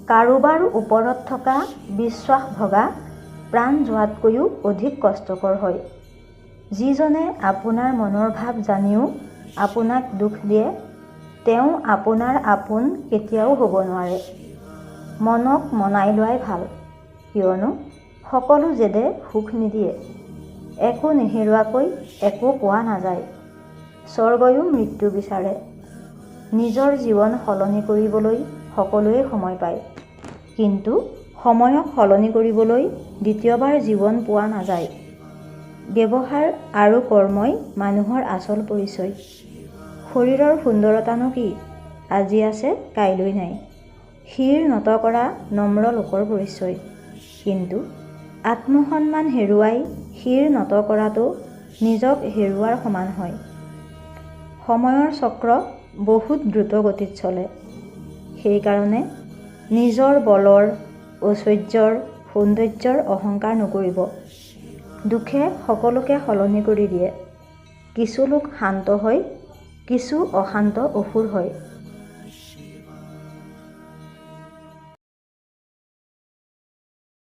কাৰোবাৰ ওপৰত থকা বিশ্বাস ভগা প্ৰাণ যোৱাতকৈও অধিক কষ্টকৰ হয়। যিজনে আপোনাৰ মনৰ ভাৱ জানিও আপোনাক দুখ দিয়ে, তেওঁ আপোনাৰ আপোন কেতিয়াও হ'ব নোৱাৰে। মনক মনাই লোৱাই ভাল, কিয়নো সকলো জেদে সুখ নিদিয়ে। একো নেহেৰুৱাকৈ একো পোৱা নাযায়। স্বৰ্গয়ো মৃত্যু বিচাৰে। নিজৰ জীৱন সলনি কৰিবলৈ সকলোৱে সময় পায়, কিন্তু সময়ক সলনি কৰিবলৈ দ্বিতীয়বাৰ জীৱন পোৱা নাযায়। ব্যৱহাৰ আৰু কৰ্মই মানুহৰ আচল পৰিচয়। শৰীৰৰ সুন্দৰতানো কি, আজি আছে কাইলৈ নাই। শিৰ নত কৰা নম্ৰ লোকৰ পৰিচয়। কিন্তু আত্মসন্মান হেৰুৱাই শিৰ নত কৰাটো নিজক হেৰুৱাৰ সমান হয়। সময়ৰ চক্ৰ বহুত দ্ৰুত গতিত চলে। সেইকাৰণে নিজৰ বলৰ, ঐশ্বৰ্যৰ, সৌন্দৰ্যৰ অহংকাৰ নকৰিব। দুখে সকলোকে সলনি কৰি দিয়ে। কিছু লোক শান্ত হয়, কিছু অশান্ত অসুৰ হয়।